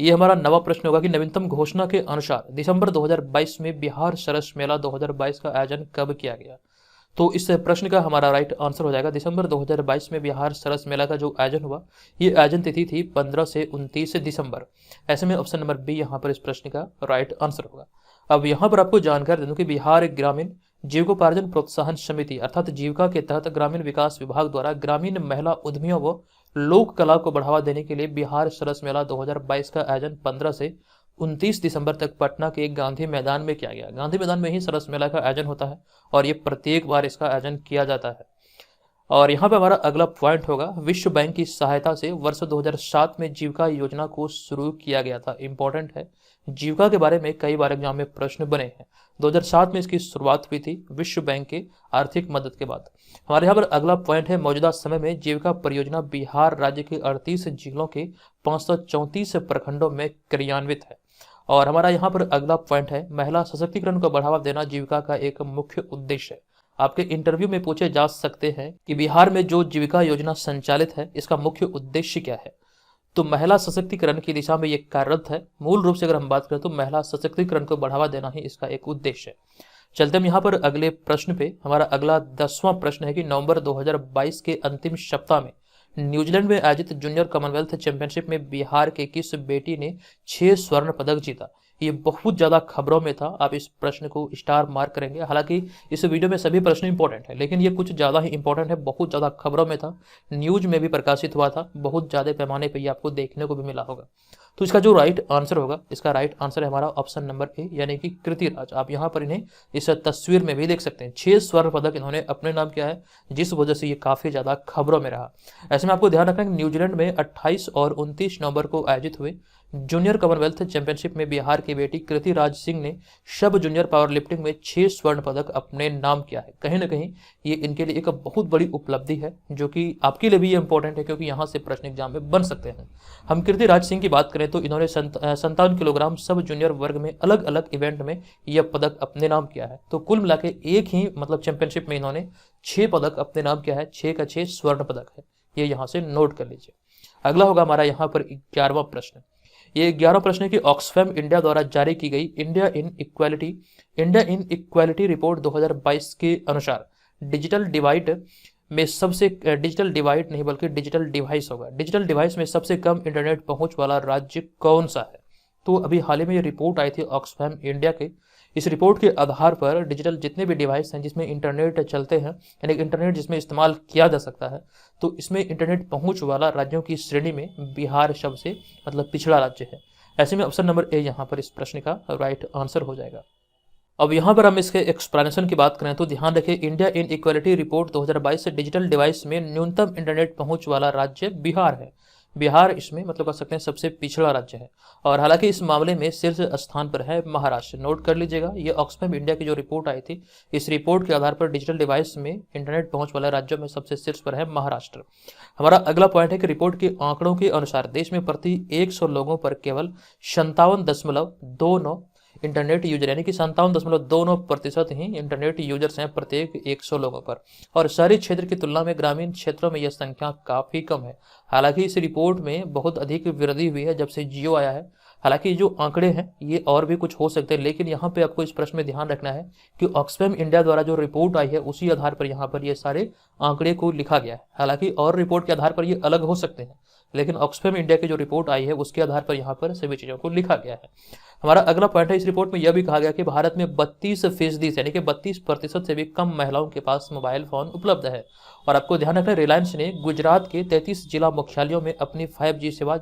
ये हमारा 9वां प्रश्न होगा कि नवीनतम घोषणा के अनुसार दिसंबर 2022 में बिहार सरस मेला 2022 का आयोजन कब किया गया, तो इस प्रश्न का हमारा राइट आंसर हो जाएगा दिसंबर 2022 में बिहार सरस मेला का जो आयोजन हुआ, ये आयोजन तिथि थी 15 से 29 दिसंबर। ऐसे में ऑप्शन नंबर बी यहाँ पर इस प्रश्न का राइट आंसर होगा। अब यहाँ पर आपको जानकारी दे दूं कि बिहार ग्रामीण जीविकोपार्जन प्रोत्साहन समिति अर्थात जीविका के तहत ग्रामीण विकास विभाग द्वारा ग्रामीण महिला उद्यमियों व लोक कला को बढ़ावा देने के लिए बिहार सरस मेला 2022 का आयोजन 15 से 29 दिसंबर तक पटना के गांधी मैदान में किया गया। गांधी मैदान में ही सरस मेला का आयोजन होता है और ये प्रत्येक बार इसका आयोजन किया जाता है। और यहाँ पे हमारा अगला पॉइंट होगा, विश्व बैंक की सहायता से वर्ष 2007 में जीविका योजना को शुरू किया गया था। इंपॉर्टेंट है, जीविका के बारे में कई बार एग्जाम में प्रश्न बने हैं। 2007 में इसकी शुरुआत हुई थी विश्व बैंक के आर्थिक मदद के बाद। हमारे यहाँ पर अगला पॉइंट है, मौजूदा समय में जीविका परियोजना बिहार राज्य के 38 जिलों के 534 प्रखंडों में क्रियान्वित है। और हमारा यहाँ पर अगला पॉइंट है, महिला सशक्तिकरण को बढ़ावा देना जीविका का एक मुख्य उद्देश्य है। आपके इंटरव्यू में पूछे जा सकते हैं कि बिहार में जो जीविका योजना संचालित है इसका मुख्य उद्देश्य क्या है, तो महिला सशक्तिकरण की दिशा में ये कार्यरत है। मूल रूप से अगर हम बात करें तो महिला सशक्तिकरण को बढ़ावा देना ही इसका एक उद्देश्य है। चलते हम यहाँ पर अगले प्रश्न पे। हमारा अगला 10वां प्रश्न है कि नवंबर 2022 के अंतिम सप्ताह में न्यूजीलैंड में आयोजित जूनियर कॉमनवेल्थ चैंपियनशिप में बिहार के किस बेटी ने 6 स्वर्ण पदक जीता। ये बहुत ज्यादा खबरों में था, आप इस प्रश्न को स्टार मार्क करेंगे। हालांकि इस वीडियो में सभी प्रश्न इंपॉर्टेंट है, लेकिन ये कुछ ज्यादा ही इंपॉर्टेंट है, बहुत ज्यादा खबरों में था, न्यूज में भी प्रकाशित हुआ था, बहुत ज्यादा पैमाने पर ये आपको देखने को भी मिला होगा। तो इसका जो राइट आंसर होगा, इसका राइट आंसर है हमारा ऑप्शन नंबर ए, यानी कि कृति राज। आप यहाँ पर इन्हें इस तस्वीर में भी देख सकते हैं, 6 स्वर्ण पदक इन्होंने अपने नाम किया है, जिस वजह से ये काफी ज्यादा खबरों में रहा। ऐसे में आपको ध्यान रखना है न्यूजीलैंड में 28 और 29 नवंबर को आयोजित हुए जूनियर कॉमनवेल्थ चैंपियनशिप में बिहार की बेटी कृति राज सिंह ने सब जूनियर पावर लिफ्टिंग में 6 स्वर्ण पदक अपने नाम किया है। कहीं ना कहीं ये इनके लिए एक बहुत बड़ी उपलब्धि है, जो कि आपके लिए भी ये इंपॉर्टेंट है, क्योंकि यहाँ से प्रश्न एग्जाम में बन सकते हैं। हम कृति राज सिंह की बात करें तो इन्होंने 57 किलोग्राम सब जूनियर वर्ग में अलग अलग इवेंट में यह पदक अपने नाम किया है। तो कुल मिला के एक ही मतलब चैंपियनशिप में इन्होंने 6 पदक अपने नाम किया है, 6 का 6 स्वर्ण पदक है, ये यहाँ से नोट कर लीजिए। अगला होगा हमारा यहाँ पर 11वां प्रश्न। ये 11वां प्रश्न है कि ऑक्सफैम इंडिया द्वारा जारी की गई इंडिया इन इक्वालिटी रिपोर्ट 2022 के अनुसार डिजिटल डिवाइड नहीं बल्कि डिजिटल डिवाइस होगा, डिजिटल डिवाइस में सबसे कम इंटरनेट पहुंच वाला राज्य कौन सा है। तो अभी हाल ही में ये रिपोर्ट आई थी ऑक्सफैम इंडिया के, इस रिपोर्ट के आधार पर डिजिटल जितने भी डिवाइस हैं जिसमें इंटरनेट चलते हैं, यानी इंटरनेट जिसमें इस्तेमाल किया जा सकता है, तो इसमें इंटरनेट पहुंच वाला राज्यों की श्रेणी में बिहार सबसे मतलब पिछड़ा राज्य है। ऐसे में ऑप्शन नंबर ए यहाँ पर इस प्रश्न का राइट आंसर हो जाएगा। अब यहाँ पर हम इसके एक्सप्लेनेशन की बात करें तो ध्यान रखें, इंडिया इन इक्वालिटी रिपोर्ट 2022 से डिजिटल डिवाइस में न्यूनतम इंटरनेट पहुंच वाला राज्य बिहार है। बिहार इसमें मतलब कह सकते हैं सबसे पिछड़ा राज्य है, और हालांकि इस मामले में शीर्ष स्थान पर है महाराष्ट्र। नोट कर लीजिएगा, ये ऑक्सफैम इंडिया की जो रिपोर्ट आई थी, इस रिपोर्ट के आधार पर डिजिटल डिवाइस में इंटरनेट पहुंच वाले राज्यों में सबसे शीर्ष पर है महाराष्ट्र। हमारा अगला पॉइंट है कि रिपोर्ट के आंकड़ों के अनुसार देश में प्रति 100 लोगों पर केवल 57.29 इंटरनेट यूजर, यानी कि 57.29% ही इंटरनेट यूजर्स हैं प्रत्येक 100 लोगों पर, और शहरी क्षेत्र की तुलना में ग्रामीण क्षेत्रों में यह संख्या काफी कम है। हालांकि इस रिपोर्ट में बहुत अधिक वृद्धि हुई है जब से जियो आया है। हालांकि जो आंकड़े हैं ये और भी कुछ हो सकते हैं, लेकिन यहाँ पे आपको इस प्रश्न में ध्यान रखना है कि ऑक्सफैम इंडिया द्वारा जो रिपोर्ट आई है उसी आधार पर यहाँ पर ये सारे आंकड़े को लिखा गया है। हालांकि और रिपोर्ट के आधार पर ये अलग हो सकते हैं, लेकिन ऑक्सफैम इंडिया की जो रिपोर्ट आई है उसके आधार पर यहाँ पर सभी चीजों को लिखा गया है। हमारा अगला पॉइंट है, इस रिपोर्ट में यह भी कहा गया कि भारत में 32% यानी कि 32% से भी कम महिलाओं के पास मोबाइल फोन उपलब्ध है। और आपको ध्यान रखना, रिलायंस ने गुजरात के 33 जिला मुख्यालयों में अपनी 5G सेवा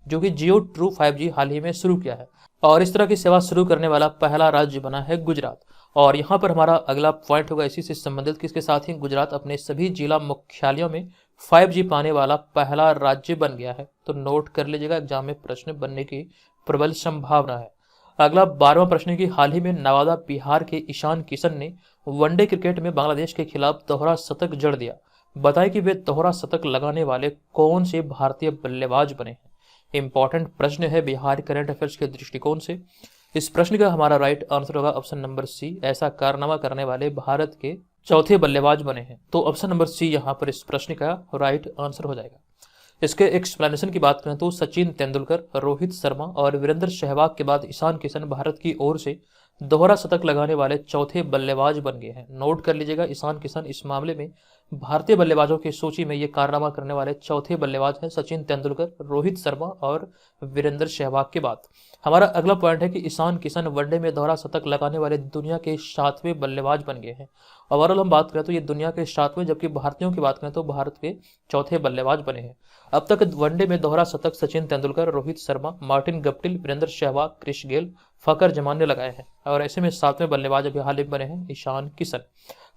जो कि जियो ट्रू 5G हाल ही में शुरू किया है, और इस तरह की सेवा शुरू करने वाला पहला राज्य बना है गुजरात। और यहाँ पर हमारा अगला पॉइंट होगा इसी से संबंधित कि इसके साथ ही गुजरात अपने सभी जिला मुख्यालयों में 5G पाने वाला पहला राज्य बन गया है। तो नोट कर लीजिएगा, एग्जाम में प्रश्न बनने की प्रबल संभावना है। अगला 12वां प्रश्न है कि हाल ही में नवादा बिहार के ईशान किशन ने वनडे क्रिकेट में बांग्लादेश के खिलाफ दोहरा शतक जड़ दिया। बताएं कि वे दोहरा शतक लगाने वाले कौन से भारतीय बल्लेबाज बने हैं। इंपॉर्टेंट प्रश्न है बिहार करंट अफेयर्स के दृष्टिकोण से। इस प्रश्न का हमारा राइट आंसर होगा ऑप्शन नंबर सी, ऐसा कारनामा करने वाले भारत के चौथे बल्लेबाज बने हैं। तो ऑप्शन नंबर सी यहाँ पर इस प्रश्न का राइट आंसर हो जाएगा। इसके एक्सप्लेनेशन की बात करें तो सचिन तेंदुलकर, रोहित शर्मा और वीरेंद्र सहवाग के बाद ईशान किशन भारत की ओर से दोहरा शतक लगाने वाले चौथे बल्लेबाज बन गए हैं। नोट कर लीजिएगा, ईशान किशन इस मामले में भारतीय बल्लेबाजों की सूची में ये कारनामा करने वाले चौथे बल्लेबाज हैं, सचिन तेंदुलकर, रोहित शर्मा और वीरेंद्र सहवाग के बाद। हमारा अगला पॉइंट है कि ईशान किशन वनडे में दोहरा शतक लगाने वाले दुनिया के 7वें बल्लेबाज बन गए हैं। ओवरऑल हम बात करें तो ये दुनिया के 7वें, जबकि भारतीयों की बात करें तो भारत के चौथे बल्लेबाज बने हैं। अब तक वनडे में दोहरा शतक Sachin Tendulkar, Rohit Sharma, Martin Guptill, Virender Sehwag, Chris Gayle, Fakhar Zaman ने लगाए हैं, और ऐसे में 7वें बल्लेबाज अभी हाल ही बने हैं ईशान किशन।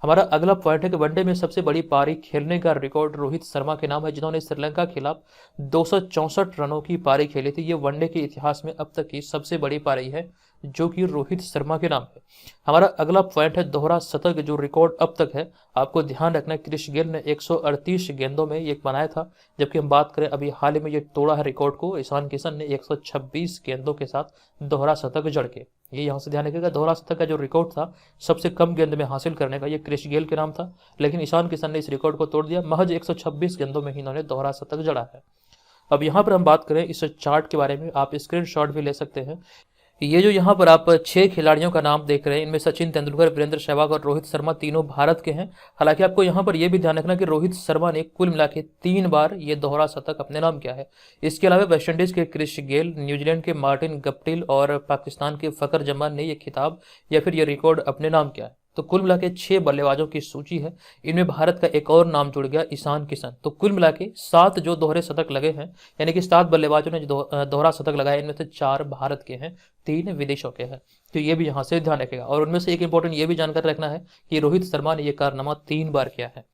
हमारा अगला पॉइंट है कि वनडे में सबसे बड़ी पारी खेलने का रिकॉर्ड रोहित शर्मा के नाम है, जिन्होंने श्रीलंका के खिलाफ 264 रनों की पारी खेली थी। ये वनडे के इतिहास में अब तक की सबसे बड़ी पारी है जो कि रोहित शर्मा के नाम है। हमारा अगला पॉइंट है दोहरा शतक जो रिकॉर्ड अब तक है। आपको ध्यान रखना है क्रिस गेल ने 138 गेंदों में ये बनाया था, जबकि हम बात करें अभी हाल ही में ये तोड़ा है रिकॉर्ड को ईशान किशन ने 126 गेंदों के साथ दोहरा शतक जड़ के। ये यहाँ से ध्यान रखिएगा, दोहरा शतक का जो रिकॉर्ड था सबसे कम गेंद में हासिल करने का, ये क्रिस गेल के नाम था, लेकिन ईशान किशन ने इस रिकॉर्ड को तोड़ दिया। महज 126 गेंदों में ही इन्होंने दोहरा शतक जड़ा है। अब यहाँ पर हम बात करें इस चार्ट के बारे में, आप स्क्रीनशॉट भी ले सकते हैं। ये जो यहाँ पर आप 6 खिलाड़ियों का नाम देख रहे हैं, इनमें सचिन तेंदुलकर, वीरेंद्र सहवाग और रोहित शर्मा तीनों भारत के हैं। हालांकि आपको यहाँ पर यह भी ध्यान रखना कि रोहित शर्मा ने कुल मिला के 3 बार ये दोहरा शतक अपने नाम किया है। इसके अलावा वेस्टइंडीज के क्रिस गेल, न्यूजीलैंड के मार्टिन गप्टिल और पाकिस्तान के फखर जमान ने यह खिताब या फिर ये रिकॉर्ड अपने नाम किया है। तो कुल मिला के 6 बल्लेबाजों की सूची है, इनमें भारत का एक और नाम जुड़ गया, ईशान किशन। तो कुल मिला के 7 जो दोहरे शतक लगे हैं, यानी कि 7 बल्लेबाजों ने जो दोहरा शतक लगाया, इनमें से 4 भारत के हैं, 3 विदेशों के हैं। तो ये भी यहाँ से ध्यान रखेगा। और उनमें से एक इंपॉर्टेंट ये भी जानकर रखना है कि रोहित शर्मा ने यह कारनामा 3 बार किया है।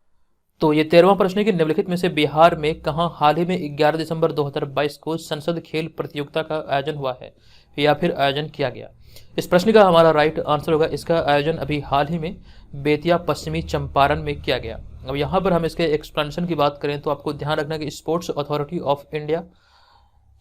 तो ये 13वां प्रश्न है कि निम्नलिखित में से बिहार में कहां हाल ही में 11 दिसंबर 2022 को संसद खेल प्रतियोगिता का आयोजन हुआ है या फिर आयोजन किया गया। इस प्रश्न का हमारा राइट आंसर होगा, इसका आयोजन अभी हाल ही में बेतिया पश्चिमी चंपारण में किया गया। अब यहाँ पर हम इसके एक्सपेंशन की बात करें तो आपको ध्यान रखना कि स्पोर्ट्स अथॉरिटी ऑफ इंडिया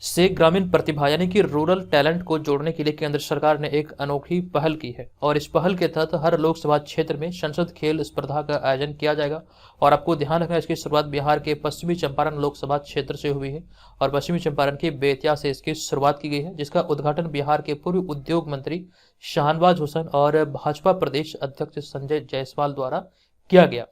से ग्रामीण प्रतिभा यानी कि रूरल टैलेंट को जोड़ने के लिए केंद्र सरकार ने एक अनोखी पहल की है, और इस पहल के तहत हर लोकसभा क्षेत्र में संसद खेल स्पर्धा का आयोजन किया जाएगा। और आपको ध्यान रखना है इसकी शुरुआत बिहार के पश्चिमी चंपारण लोकसभा क्षेत्र से हुई है, और पश्चिमी चंपारण के बेतिया से इसकी शुरुआत की गई है, जिसका उद्घाटन बिहार के पूर्व उद्योग मंत्री शाहनवाज हुसैन और भाजपा प्रदेश अध्यक्ष संजय जायसवाल द्वारा किया गया।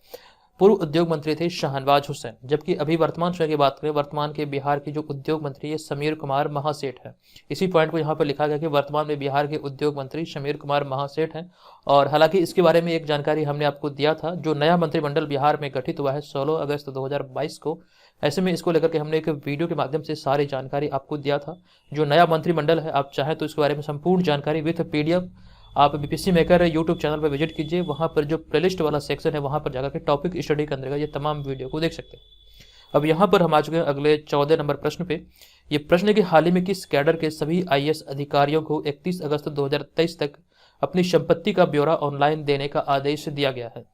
पूर्व उद्योग मंत्री थे शाहनवाज हुसैन, जबकि अभी वर्तमान समय की बात करें, वर्तमान के बिहार के जो उद्योग मंत्री है समीर कुमार महासेठ है। इसी पॉइंट को यहाँ पर लिखा गया कि वर्तमान में बिहार के उद्योग मंत्री समीर कुमार महासेठ हैं। और हालांकि इसके बारे में एक जानकारी हमने आपको दिया था, जो नया मंत्रिमंडल बिहार में गठित हुआ है 16 अगस्त 2022 को, ऐसे में इसको लेकर के हमने एक वीडियो के माध्यम से सारी जानकारी आपको दिया था। जो नया मंत्रिमंडल है, आप चाहें तो इसके बारे में संपूर्ण जानकारी विथ PDF आप बीपीएससी मेकर यूट्यूब चैनल पर विजिट कीजिए। वहां पर जो प्लेलिस्ट वाला सेक्शन है, वहां पर जाकर के टॉपिक स्टडी करने का ये तमाम वीडियो को देख सकते हैं। अब यहाँ पर हम आ चुके हैं अगले 14 नंबर प्रश्न पे। ये प्रश्न है कि हाल ही में किस कैडर के सभी IAS अधिकारियों को 31 अगस्त 2023 तक अपनी संपत्ति का ब्यौरा ऑनलाइन देने का आदेश दिया गया है।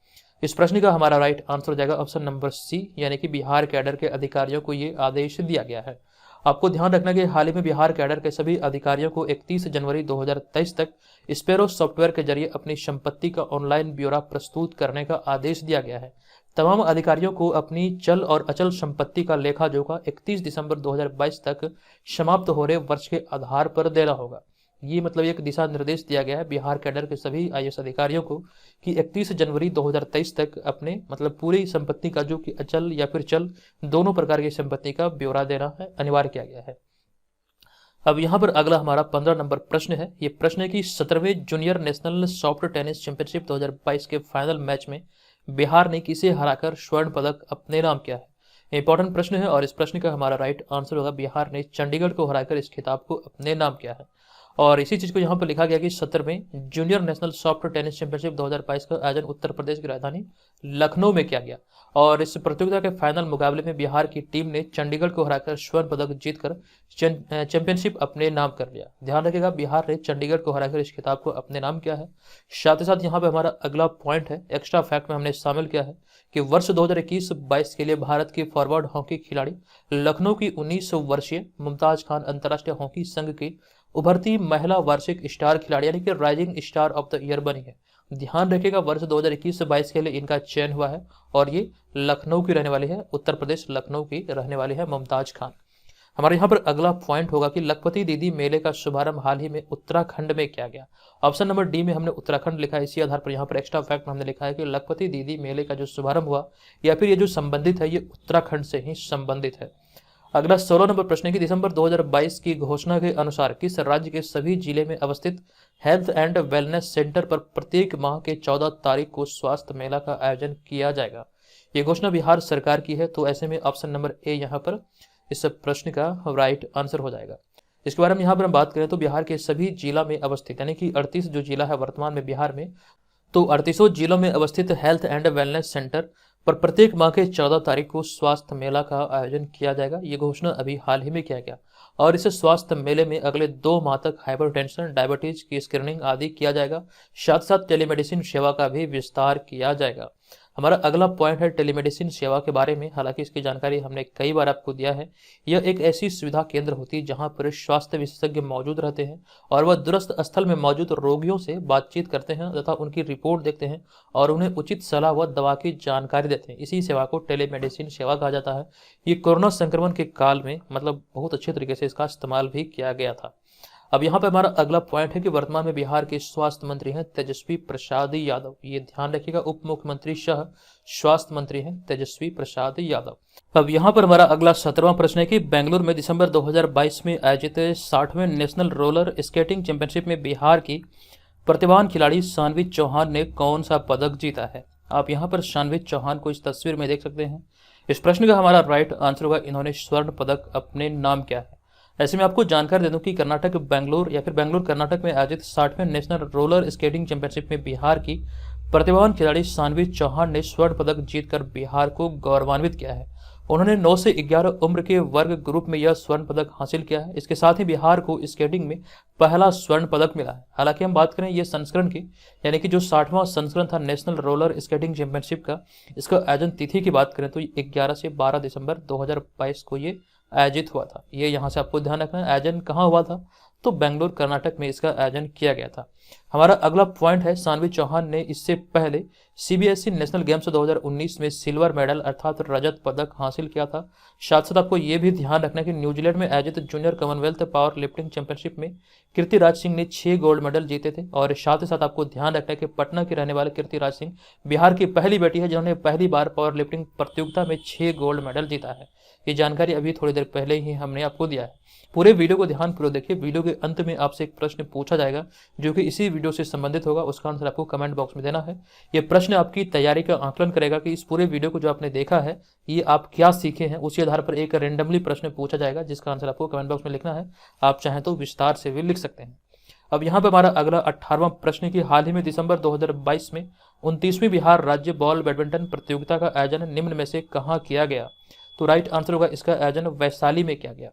इस प्रश्न का हमारा राइट आंसर हो जाएगा ऑप्शन नंबर C, यानी कि बिहार कैडर के अधिकारियों को ये आदेश दिया गया है। आपको ध्यान रखना कि हाल ही में बिहार कैडर के सभी अधिकारियों को 31 जनवरी 2023 तक स्पेरो सॉफ्टवेयर के जरिए अपनी संपत्ति का ऑनलाइन ब्यौरा प्रस्तुत करने का आदेश दिया गया है। तमाम अधिकारियों को अपनी चल और अचल संपत्ति का लेखा जोखा 31 दिसंबर 2022 तक समाप्त हो रहे वर्ष के आधार पर देना होगा। ये मतलब एक दिशा निर्देश दिया गया है बिहार कैडर के सभी IAS अधिकारियों को कि 31 जनवरी 2023 तक अपने मतलब पूरी संपत्ति का, जो कि अचल या फिर चल दोनों प्रकार की संपत्ति का ब्यौरा देना है, अनिवार्य किया गया है। अब यहाँ पर अगला हमारा 15 नंबर प्रश्न है। ये प्रश्न है कि 17वें junior national soft tennis championship 2022 के फाइनल मैच में बिहार ने किसे हराकर स्वर्ण पदक अपने नाम किया है। इंपॉर्टेंट प्रश्न है और इस प्रश्न का हमारा राइट आंसर होगा बिहार ने चंडीगढ़ को हराकर इस खिताब को अपने नाम किया है। और इसी चीज को यहाँ पर लिखा गया कि 17वें junior national soft tennis championship 2022 का आयोजन उत्तर प्रदेश की राजधानी लखनऊ में किया गया। और इस प्रतियोगिता के फाइनल मुकाबले में बिहार की टीम ने चंडीगढ़ को हराकर स्वर्ण पदक जीतकर चैंपियनशिप अपने नाम कर लिया। ध्यान रखिएगा, बिहार ने चंडीगढ़ को हराकर इस खिताब को अपने नाम किया है। साथ ही साथ यहाँ पे हमारा अगला पॉइंट है, एक्स्ट्रा फैक्ट में हमने शामिल किया है कि वर्ष 2021-22 के लिए भारत की फॉरवर्ड हॉकी खिलाड़ी लखनऊ की 19 वर्षीय मुमताज खान अंतर्राष्ट्रीय हॉकी संघ की उभरती महिला वार्षिक स्टार खिलाड़ी यानी कि rising star of the year बनी है। ध्यान रखिएगा, वर्ष 2021-22 के लिए इनका चयन हुआ है और ये लखनऊ की रहने वाली है, उत्तर प्रदेश लखनऊ की रहने वाली है मुमताज खान। हमारे यहाँ पर अगला पॉइंट होगा कि लखपति दीदी मेले का शुभारंभ हाल ही में उत्तराखंड में किया गया। ऑप्शन नंबर डी में हमने उत्तराखंड लिखा है। इसी आधार पर यहाँ पर एक्स्ट्रा फैक्ट में हमने लिखा है कि लखपति दीदी मेले का जो शुभारंभ हुआ या फिर ये जो संबंधित है, ये उत्तराखंड से ही संबंधित है। अगला 16 नंबर प्रश्न है कि दिसंबर 2022 की घोषणा के अनुसार किस राज्य के सभी जिले में अवस्थित हेल्थ एंड वेलनेस सेंटर पर प्रत्येक माह के 14 तारीख को स्वास्थ्य मेला का आयोजन किया जाएगा। ये घोषणा बिहार सरकार की है, तो ऐसे में ऑप्शन नंबर ए यहाँ पर इस प्रश्न का राइट आंसर हो जाएगा। इसके बारे में यहाँ पर हम बात करें तो बिहार के सभी जिला में अवस्थित यानी कि 38 जो जिला है वर्तमान में बिहार में, तो 38 जिलों में अवस्थित हेल्थ एंड वेलनेस सेंटर पर प्रत्येक माह के 14 तारीख को स्वास्थ्य मेला का आयोजन किया जाएगा। ये घोषणा अभी हाल ही में किया गया और इस स्वास्थ्य मेले में अगले 2 माह तक हाइपरटेंशन, डायबिटीज की स्क्रीनिंग आदि किया जाएगा। साथ साथ टेलीमेडिसिन सेवा का भी विस्तार किया जाएगा। हमारा अगला पॉइंट है टेलीमेडिसिन सेवा के बारे में। हालांकि इसकी जानकारी हमने कई बार आपको दिया है। यह एक ऐसी सुविधा केंद्र होती है जहां पर स्वास्थ्य विशेषज्ञ मौजूद रहते हैं और वह दूरस्थ स्थल में मौजूद रोगियों से बातचीत करते हैं तथा उनकी रिपोर्ट देखते हैं और उन्हें उचित सलाह व दवा की जानकारी देते हैं। इसी सेवा को टेलीमेडिसिन सेवा कहा जाता है। ये कोरोना संक्रमण के काल में मतलब बहुत अच्छे तरीके से इसका इस्तेमाल भी किया गया था। अब यहाँ पे हमारा अगला पॉइंट है कि वर्तमान में बिहार के स्वास्थ्य मंत्री हैं तेजस्वी प्रसाद यादव। ये ध्यान रखिएगा, उप मुख्यमंत्री सह स्वास्थ्य मंत्री हैं तेजस्वी प्रसाद यादव। अब यहाँ पर हमारा अगला 17वां प्रश्न है कि बेंगलुरु में दिसंबर 2022 में आयोजित 60वें नेशनल रोलर स्केटिंग चैंपियनशिप में बिहार की प्रतिभावान खिलाड़ी शानवी चौहान ने कौन सा पदक जीता है। आप यहाँ पर शानवी चौहान को इस तस्वीर में देख सकते हैं। इस प्रश्न का हमारा राइट आंसर होगा इन्होंने स्वर्ण पदक अपने नाम किया है। ऐसे में आपको जानकारी दे दूं कि कर्नाटक बेंगलुरु या फिर बेंगलुरु कर्नाटक में आयोजित 60वें नेशनल रोलर स्केटिंग चैंपियनशिप में बिहार की प्रतिभावान खिलाड़ी शानवी चौहान ने स्वर्ण पदक जीतकर बिहार को गौरवान्वित किया है। उन्होंने 9 से 11 उम्र के वर्ग ग्रुप में यह स्वर्ण पदक हासिल किया है। इसके साथ ही बिहार को स्केटिंग में पहला स्वर्ण पदक मिला है। हालांकि हम बात करें ये संस्करण की, यानी कि जो 60वां संस्करण था नेशनल रोलर स्केटिंग चैंपियनशिप का, इसका आयोजन तिथि की बात करें तो 11 से 12 दिसंबर 2022 को ये आयोजित हुआ था। ये यहाँ से आपको ध्यान रखना है, आयोजन कहाँ हुआ था तो बेंगलोर कर्नाटक में इसका आयोजन किया गया था। हमारा अगला पॉइंट है, सानवी चौहान ने इससे पहले सीबीएसई नेशनल गेम्स 2019 में सिल्वर मेडल अर्थात रजत पदक हासिल किया था। साथ साथ आपको ये भी ध्यान रखना है कि न्यूजीलैंड में आयोजित junior Commonwealth power lifting championship में कीर्तिराज सिंह ने 6 गोल्ड मेडल जीते थे। और साथ ही साथ आपको ध्यान रखना है कि पटना के रहने वाले कीर्तिराज सिंह बिहार की पहली बेटी है जिन्होंने पहली बार पावर लिफ्टिंग प्रतियोगिता में 6 गोल्ड मेडल जीता है। ये जानकारी अभी थोड़ी देर पहले ही हमने आपको दिया है। पूरे वीडियो को ध्यानपूर्वक देखिए। वीडियो के अंत में आपसे एक प्रश्न पूछा जाएगा जो कि इसी वीडियो से संबंधित होगा, उसका आंसर आपको कमेंट बॉक्स में देना है। यह प्रश्न आपकी तैयारी का आकलन करेगा कि इस पूरे वीडियो को जो आपने देखा है ये आप क्या सीखे हैं। उसी आधार पर एक रेंडमली प्रश्न पूछा जाएगा जिसका आंसर आपको कमेंट बॉक्स में लिखना है। आप चाहें तो विस्तार से भी लिख सकते हैं। अब यहाँ पे हमारा अगला 18वां प्रश्न की हाल ही में दिसंबर 2022 में 29वीं बिहार राज्य बॉल बैडमिंटन प्रतियोगिता का आयोजन निम्न में से कहाँ किया गया? तो राइट आंसर होगा इसका आयोजन वैशाली में किया गया।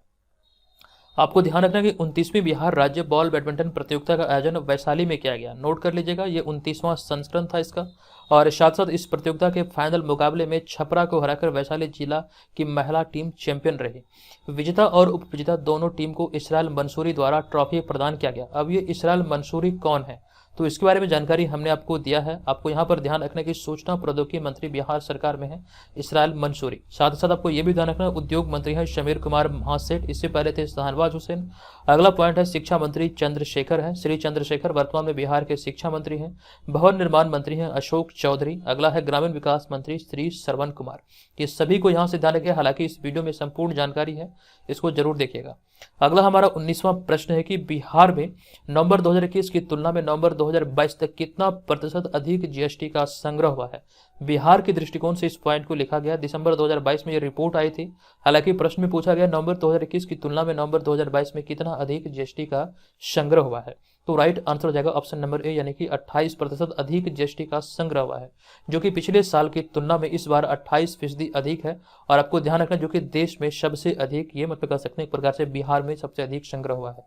आपको ध्यान रखना कि 29वीं बिहार राज्य बॉल बैडमिंटन प्रतियोगिता का आयोजन वैशाली में किया गया। नोट कर लीजिएगा, ये 29वां संस्करण था इसका। और साथ साथ इस प्रतियोगिता के फाइनल मुकाबले में छपरा को हराकर वैशाली जिला की महिला टीम चैंपियन रही। विजेता और उपविजेता दोनों टीम को इसराइल मंसूरी द्वारा ट्रॉफी प्रदान किया गया। अब ये इसराइल मंसूरी कौन है तो इसके बारे में जानकारी हमने आपको दिया है। आपको यहाँ पर ध्यान रखना कि सूचना प्रौद्योगिकी मंत्री बिहार सरकार में है इसराइल मंसूरी। साथ ही साथ आपको ये भी ध्यान रखना उद्योग मंत्री है शमीर कुमार महासेठ, इससे पहले थे शाहनवाज हुसैन। अगला पॉइंट है शिक्षा मंत्री चंद्रशेखर है, श्री चंद्रशेखर वर्तमान में बिहार के शिक्षा मंत्री हैं। भवन निर्माण मंत्री हैं अशोक चौधरी। अगला है ग्रामीण विकास मंत्री श्री श्रवण कुमार। ये सभी को यहाँ से ध्यान रखिए, हालांकि इस वीडियो में संपूर्ण जानकारी है, इसको जरूर देखिएगा। अगला हमारा 19वां प्रश्न है कि बिहार में नवंबर 2021 की तुलना में नवंबर 2022 तक कितना प्रतिशत अधिक जीएसटी का संग्रह हुआ है? बिहार के दृष्टिकोण से इस पॉइंट को लिखा गया। दिसंबर 2022 में ये रिपोर्ट आई थी। हालांकि प्रश्न में पूछा गया नवंबर 2021 की तुलना में नवंबर 2022 में कितना अधिक जीएसटी का संग्रह हुआ है? तो राइट आंसर हो जाएगा ऑप्शन नंबर ए, यानी कि 28% अधिक जीएसटी का संग्रह हुआ है, जो कि पिछले साल की तुलना में इस बार 28% अधिक है। और आपको ध्यान रखना जो कि देश में सबसे अधिक, ये मतलब कह सकते हैं एक प्रकार से बिहार में सबसे अधिक संग्रह हुआ है।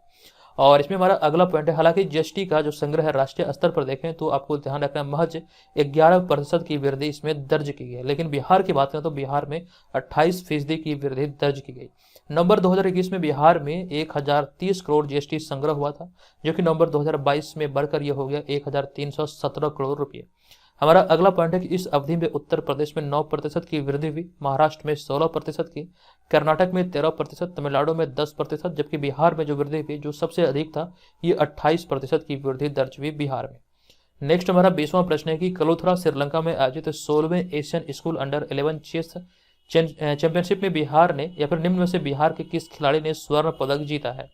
और इसमें हमारा अगला पॉइंट है, हालांकि जीएसटी का जो संग्रह है राष्ट्रीय स्तर पर देखें तो आपको ध्यान रखना महज 11% की वृद्धि इसमें दर्ज की गई, लेकिन बिहार की बात करें तो बिहार में 28% की वृद्धि दर्ज की गई। नवंबर 2021 में बिहार में 1030 करोड़ जीएसटी संग्रह हुआ था, जो कि नवंबर 2022 में बढ़कर यह हो गया 1317 करोड़ रुपये। हमारा अगला पॉइंट है कि इस अवधि में उत्तर प्रदेश में 9% की वृद्धि हुई, महाराष्ट्र में 16% की, कर्नाटक में 13%, तमिलनाडु में 10%, जबकि बिहार में जो वृद्धि हुई जो सबसे अधिक था ये 28% की वृद्धि दर्ज हुई बिहार में। नेक्स्ट हमारा 20वां प्रश्न है कि कलोथरा श्रीलंका में आयोजित 16वें Asian school under 11 chess championship में बिहार ने या फिर निम्न में से बिहार के किस खिलाड़ी ने स्वर्ण पदक जीता है?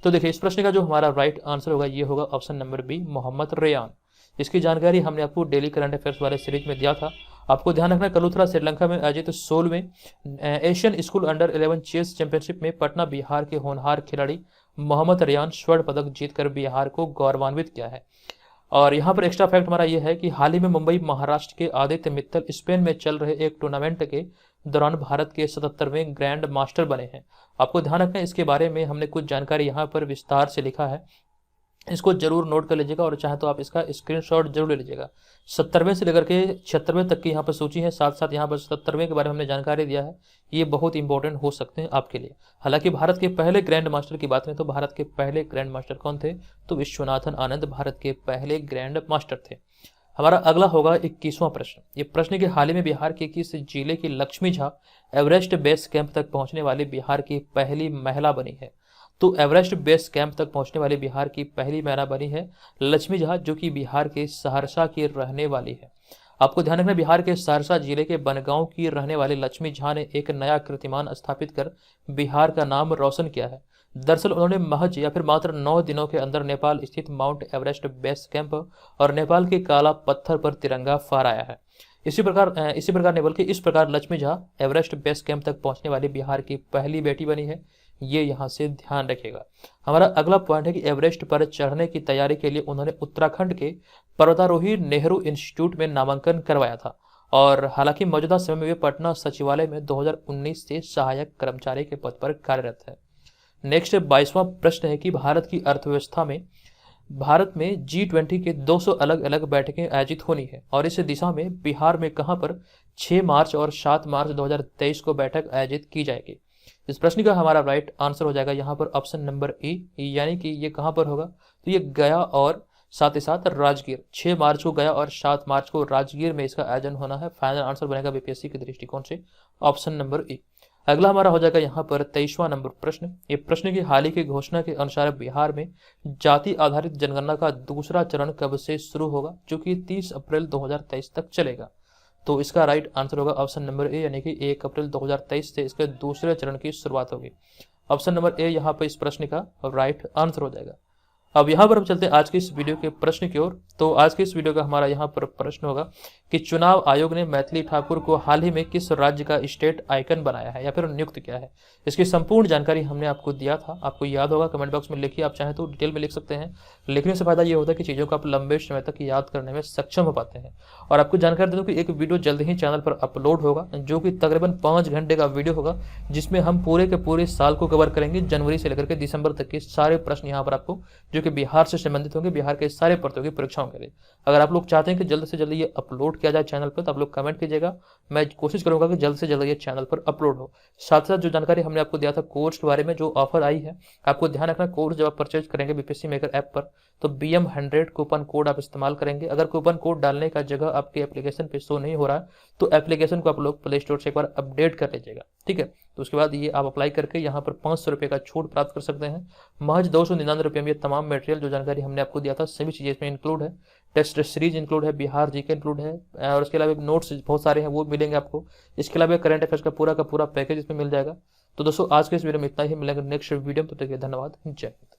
तो देखिए इस प्रश्न का जो हमारा राइट आंसर होगा ये होगा option number B, Mohammad Rayan. इसकी जानकारी हमने आपको डेली करंट अफेयर्स वाले सीरीज में दिया था। आपको ध्यान रखना कलूथरा श्रीलंका में आयोजित 16वें Asian school under 11 chess championship में पटना बिहार के होनहार खिलाड़ी मोहम्मद रेयान स्वर्ण पदक जीतकर बिहार को गौरवान्वित किया है। और यहाँ पर एक्स्ट्रा फैक्ट हमारा यह है कि हाल ही में मुंबई महाराष्ट्र के आदित्य मित्तल स्पेन में चल रहे एक टूर्नामेंट के दौरान भारत के 77वें ग्रैंड मास्टर बने हैं। आपको ध्यान रखना इसके बारे में हमने कुछ जानकारी यहाँ पर विस्तार से लिखा है, इसको जरूर नोट कर लीजिएगा और चाहे तो आप इसका स्क्रीनशॉट जरूर ले लीजिएगा। 70वें से लेकर के 76वें तक की यहाँ पर सूची है, साथ साथ यहाँ पर 77वें के बारे में हमने जानकारी दिया है। ये बहुत इंपॉर्टेंट हो सकते हैं आपके लिए। हालांकि भारत के पहले ग्रैंड मास्टर की बात करें तो भारत के पहले ग्रैंड मास्टर कौन थे? तो विश्वनाथन आनंद भारत के पहले ग्रैंड मास्टर थे। हमारा अगला होगा 21वां प्रश्न। ये प्रश्न के हाल ही में बिहार के किस जिले की Lakshmi Jha Everest base camp तक पहुंचने वाली बिहार की पहली महिला बनी है? तो एवरेस्ट बेस कैंप तक पहुंचने वाली बिहार की पहली महिला बनी है लक्ष्मी झा, जो कि बिहार के सहरसा की रहने वाली है। आपको ध्यान रखना बिहार के सहरसा जिले के बनगांव की रहने वाली लक्ष्मी झा ने एक नया कीर्तिमान स्थापित कर बिहार का नाम रोशन किया है। दरअसल उन्होंने महज या फिर मात्र 9 दिनों के अंदर नेपाल स्थित माउंट एवरेस्ट बेस कैंप और नेपाल के काला पत्थर पर तिरंगा फहराया है। इसी प्रकार नहीं बल्कि इस प्रकार Lakshmi Jha Everest base camp तक पहुंचने वाली बिहार की पहली बेटी बनी है। ये यहाँ से ध्यान रखिएगा। हमारा अगला पॉइंट है कि एवरेस्ट पर चढ़ने की तैयारी के लिए उन्होंने उत्तराखंड के पर्वतारोही नेहरू इंस्टीट्यूट में नामांकन करवाया था और हालांकि मौजूदा समय में वे पटना सचिवालय में 2019 से सहायक कर्मचारी के पद पर कार्यरत है। नेक्स्ट 22वां प्रश्न है कि भारत की अर्थव्यवस्था में भारत में G20 के 200 अलग अलग बैठकें आयोजित होनी है और इस दिशा में बिहार में कहां पर 6 मार्च और 7 मार्च 2023 को बैठक आयोजित की जाएगी? इस प्रश्न का हमारा राइट आंसर हो जाएगा यहाँ पर ऑप्शन नंबर ए, यानी कि ये कहाँ पर होगा, तो ये गया और साथ ही साथ राजगीर, 6 मार्च को गया और 7 मार्च को राजगीर में इसका आयोजन होना है। फाइनल आंसर बनेगा बीपीएससी के दृष्टिकोण से ऑप्शन नंबर ए। अगला हमारा हो जाएगा यहाँ पर 23वां नंबर प्रश्न। ये प्रश्न की हाल ही की घोषणा के अनुसार बिहार में जाति आधारित जनगणना का दूसरा चरण कब से शुरू होगा, जो कि 30 अप्रैल 2023 तक चलेगा। तो इसका राइट आंसर होगा ऑप्शन नंबर ए, यानी कि 1 अप्रैल 2023 से इसके दूसरे चरण की शुरुआत होगी। ऑप्शन नंबर ए यहाँ पर इस प्रश्न का राइट आंसर हो जाएगा। अब यहाँ पर हम चलते हैं आज के इस वीडियो के प्रश्न की ओर। तो आज के इस वीडियो का हमारा यहाँ पर प्रश्न होगा कि चुनाव आयोग ने मैथिली ठाकुर को हाल ही में किस राज्य का स्टेट आइकन बनाया है या फिर नियुक्त किया है। इसकी संपूर्ण जानकारी हमने आपको दिया था, आपको याद होगा, कमेंट बॉक्स में लिखिए, आप चाहें तो डिटेल में लिख सकते हैं। लिखने से फायदा ये होता है कि चीज़ों को आप लंबे समय तक याद करने में सक्षम हो पाते हैं। और आपको जानकारी दे दूँ कि एक वीडियो जल्द ही चैनल पर अपलोड होगा, जो कि तकरीबन 5 घंटे का वीडियो होगा, जिसमें हम पूरे के पूरे साल को कवर करेंगे, जनवरी से लेकर के दिसंबर तक के सारे प्रश्न यहाँ पर आपको, जो कि बिहार से संबंधित होंगे, बिहार के सारे प्रतियोगी परीक्षाओं के लिए। अगर आप लोग चाहते हैं कि जल्द से जल्द ये अपलोड किया जाए चैनल पर, तो आप लोग कमेंट कीजिएगा, मैं कोशिश करूंगा कि जल्द से जल्द ये चैनल पर अपलोड हो। साथ साथ जो जानकारी हमने आपको दिया था कोर्स के बारे में, जो ऑफर आई है, आपको ध्यान रखना, कोर्स जब आप परचेज करेंगे बीपीएससी मेकर ऐप पर, तो BM100 कूपन कोड आप इस्तेमाल करेंगे। अगर कूपन कोड डालने का जगह आपके एप्लीकेशन पे शो नहीं हो रहा है, तो एप्लीकेशन को आप लोग प्ले स्टोर से एक बार अपडेट कर लीजिएगा, ठीक है। तो उसके बाद ये आप अप्लाई करके यहाँ पर 500 रुपये का छूट प्राप्त कर सकते हैं। महज 299 रुपये में ये तमाम मटेरियल जो जानकारी हमने आपको दिया था, सभी चीज़ें इसमें इंक्लूड है। टेस्ट सीरीज इंक्लूड है, बिहार जीके इंक्लूड है, और उसके अलावा नोट्स बहुत सारे हैं वो मिलेंगे आपको। इसके अलावा करंट अफेयर्स का पूरा पैकेज इसमें मिल जाएगा। तो दोस्तों आज के इस वीडियो में इतना ही, मिलेंगे नेक्स्ट वीडियो में, तो धन्यवाद, जय हिंद।